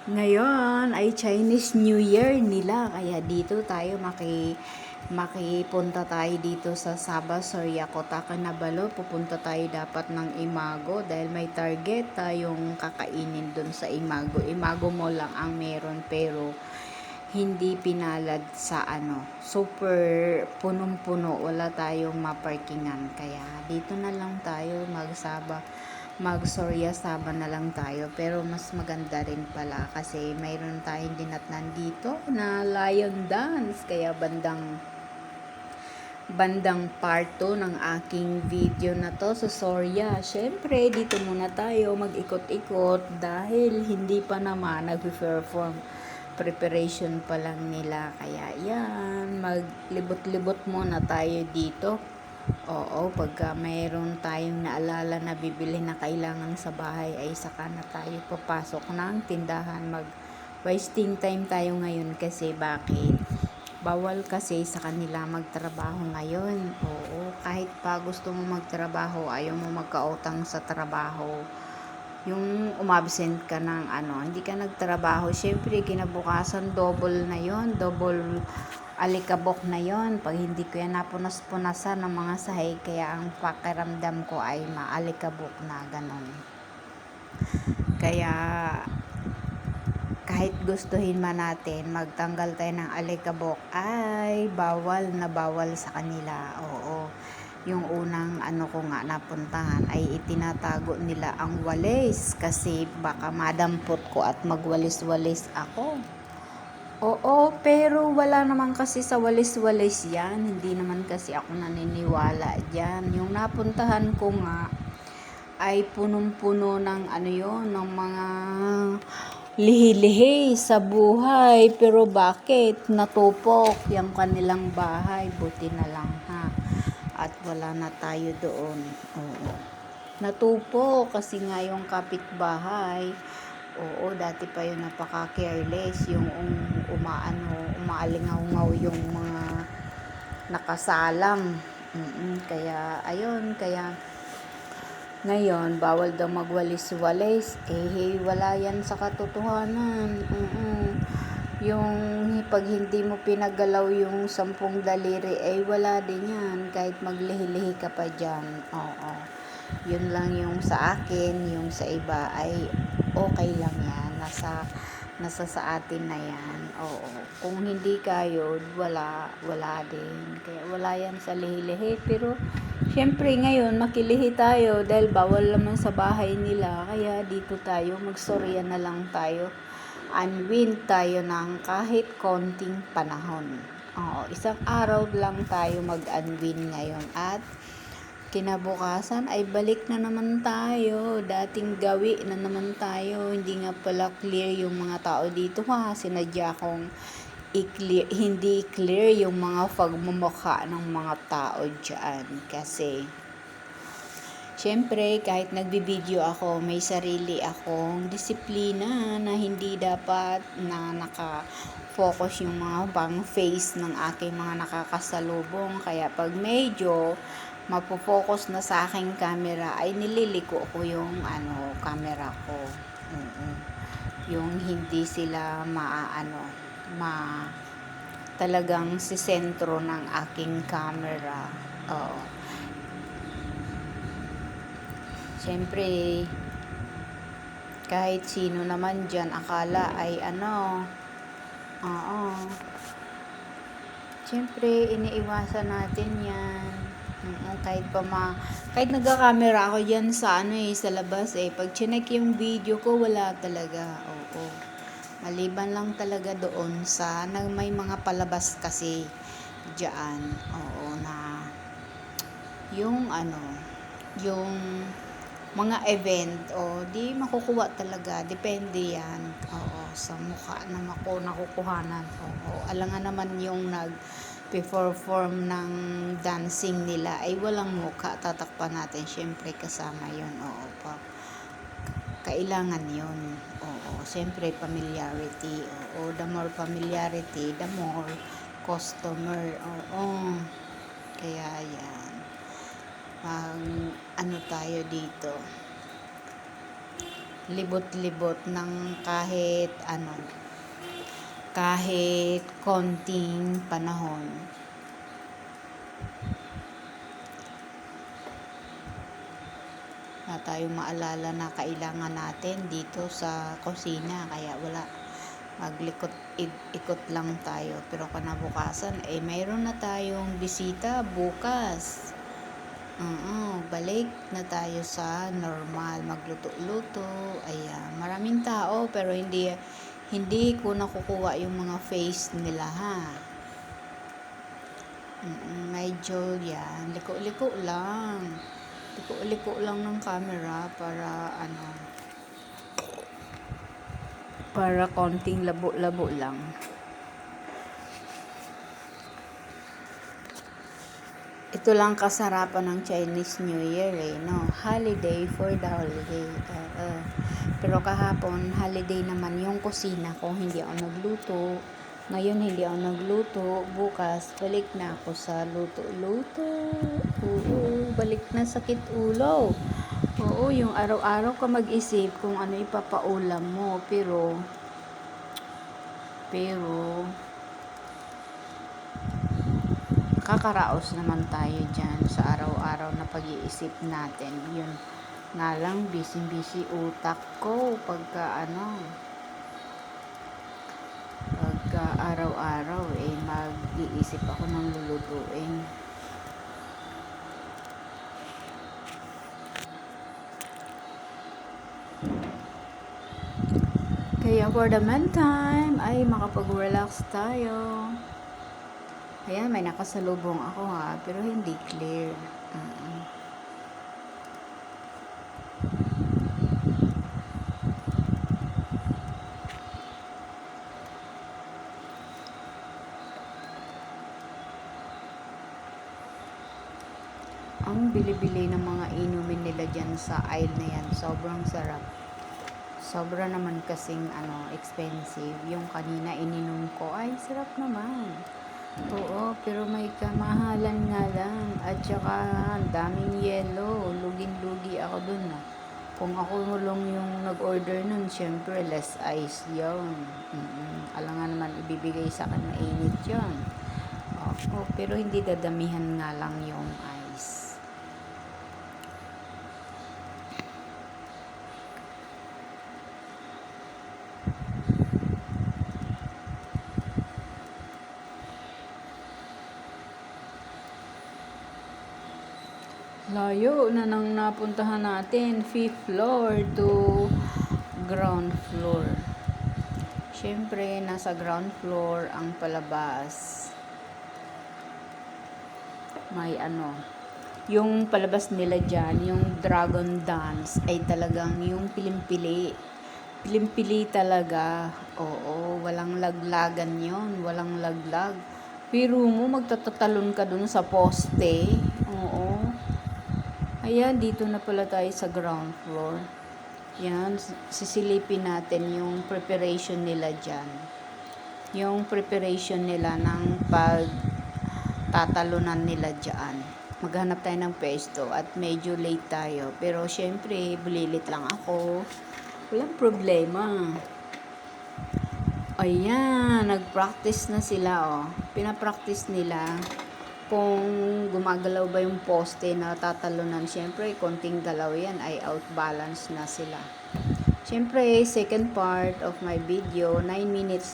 Ngayon ay Chinese New Year nila, kaya dito tayo makipunta tayo dito sa Sabah, Suryakota, Kinabalu. Pupunta tayo dapat ng Imago dahil may target tayong kakainin dun sa Imago. Imago mo lang ang meron pero hindi pinalad sa super punong-puno, wala tayong maparkingan. Kaya dito na lang tayo mag-Sorya Sabah na lang tayo, pero mas maganda rin pala kasi mayroon tayong dinatnan dito na lion dance, kaya bandang part 2 ng aking video na to sa Sorya. Syempre dito muna tayo mag-ikot-ikot dahil hindi pa naman nag-perform, preparation pa lang nila, kaya yan, maglibot-libot muna tayo dito. Oo, pagka mayroon tayong naalala na bibili na kailangan sa bahay ay saka na tayo papasok ng tindahan. Wasting time tayo ngayon kasi bakit? Bawal kasi sa kanila magtrabaho ngayon. Oo, kahit pa gusto mo magtrabaho, ayaw mo magkautang sa trabaho. Yung umabsent ka ng hindi ka nagtrabaho, syempre kinabukasan double na yon, double alikabok na yon pag hindi ko yan napunas-punasan ng mga sahig, kaya ang pakiramdam ko ay maalikabok na ganon. Kaya kahit gustuhin man natin magtanggal tayo ng alikabok ay bawal na bawal sa kanila. Oo, yung unang ko nga napuntahan ay itinatago nila ang walis kasi baka madampot ko at magwalis-walis ako. Oo, pero wala naman kasi sa walis-walis yan. Hindi naman kasi ako naniniwala dyan. Yung napuntahan ko nga ay punong-puno ng ng mga lihi-lihi sa buhay. Pero bakit? Natupok yung kanilang bahay. Buti na lang ha. At wala na tayo doon. Oo. Natupok kasi nga yung kapitbahay. Oo, dati pa yun napaka-careless, yung umaalingaw yung mga nakasalang. Kaya ayun, kaya ngayon bawal daw magwalis-walis. Wala yan sa katotohanan. Yung pag hindi mo pinagalaw yung 10 daliri ay wala din yan, kahit maglihi-lihi ka pa dyan. Oo, yun lang yung sa akin. Yung sa iba ay okay lang yan, nasa sa atin na yan. Oo, kung hindi kayo, wala din, kaya wala yan sa lihi-lihi. Pero syempre ngayon makilihi tayo dahil bawal naman sa bahay nila, kaya dito tayo magsorya na lang tayo, unwind tayo ng kahit konting panahon. Oo, isang araw lang tayo mag-unwind ngayon at kinabukasan ay balik na naman tayo, dating gawi na naman tayo. Hindi nga pala clear yung mga tao dito ha, sinadya kong hindi clear yung mga pagmumukha ng mga tao dyan kasi syempre kahit nagbibideo ako, may sarili akong disiplina na hindi dapat na naka-focus yung mga pang face ng aking mga nakakasalubong. Kaya pag medyo mapofocus na sa aking camera ay nililiko ko yung camera ko. Yung hindi sila talagang si sentro ng aking camera. Oo. Siyempre, kahit sino naman dyan akala ay siyempre iniiwasan natin yan. Kahit nagka-camera ako dyan sa sa labas pag chinek yung video ko, wala talaga. Oo. Maliban lang talaga doon sa may mga palabas kasi diyan. Oo, na yung yung mga event di makukuha talaga, depende yan. Oo, sa mukha na nakukuhanan. Oo, alangan naman yung perform ng dancing nila ay walang mukha, tatakpan natin syempre kasama yon. Oo pa, kailangan yon. Oo, syempre familiarity. Oo, the more familiarity, the more customer. Oo, kaya yan, tayo dito, libot-libot ng kahit ano, kahit konting panahon. Wala tayong maalala na kailangan natin dito sa kusina, kaya wala, ikot lang tayo. Pero kinabukasan mayroon na tayong bisita bukas. Balik na tayo sa normal, magluto-luto. Ayan, maraming tao pero hindi ko nakukuha yung mga face nila, ha. Medyo yan, liko-liko lang. Liko-liko lang ng camera para konting labo-labo lang. Ito lang kasarapan ng Chinese New Year, no? Holiday for the holiday. Pero kahapon, holiday naman yung kusina ko. Hindi ako nagluto. Ngayon, hindi ako nagluto. Bukas, balik na ako sa luto-luto. Oo, balik na sakit ulo. Oo, yung araw-araw ka mag-isip kung ano ipapaulam mo. Pero, kakaraos naman tayo dyan sa araw-araw na pag-iisip natin. Yun nga lang, busy utak ko pagka araw-araw mag-iisip ako ng lulutuin. Kaya for the meantime ay makapag-relax tayo. Ayan, may nakasalubong ako, ha, pero hindi clear. Ang bili-bili ng mga inumin nila dyan sa aisle na yan, sobrang sarap. Sobra naman kasing expensive. Yung kanina ininom ko, ay sarap naman. Oo, pero may kamahalan nga lang. At saka daming yelo. Lugin-lugi ako dun, na. Kung ako lang yung nag-order nun, syempre less ice yun. Alangan naman ibibigay sa akin, mainit yun. Oo, pero hindi dadamihan nga lang yung ice. Layo na nang napuntahan natin, 5th floor to ground floor. Siyempre, nasa ground floor ang palabas. May yung palabas nila dyan, yung Dragon Dance, ay talagang yung pilimpili. Pilimpili talaga. Oo, walang laglagan yon, walang laglag. Pero mo, magtatatalon ka dun sa poste. Oo. Ayan, dito na pala tayo sa ground floor. Yan, sisilipin natin yung preparation nila dyan. Yung preparation nila ng pagtatalunan nila dyan. Maghanap tayo ng pwesto at medyo late tayo. Pero syempre, bulilit lang ako. Walang problema. Ayan, nag-practice na sila, Pinapractice nila kung gumagalaw ba yung poste na tatalunan. Siyempre, konting galaw yan ay outbalance na sila. Siyempre, second part of my video, 9 minutes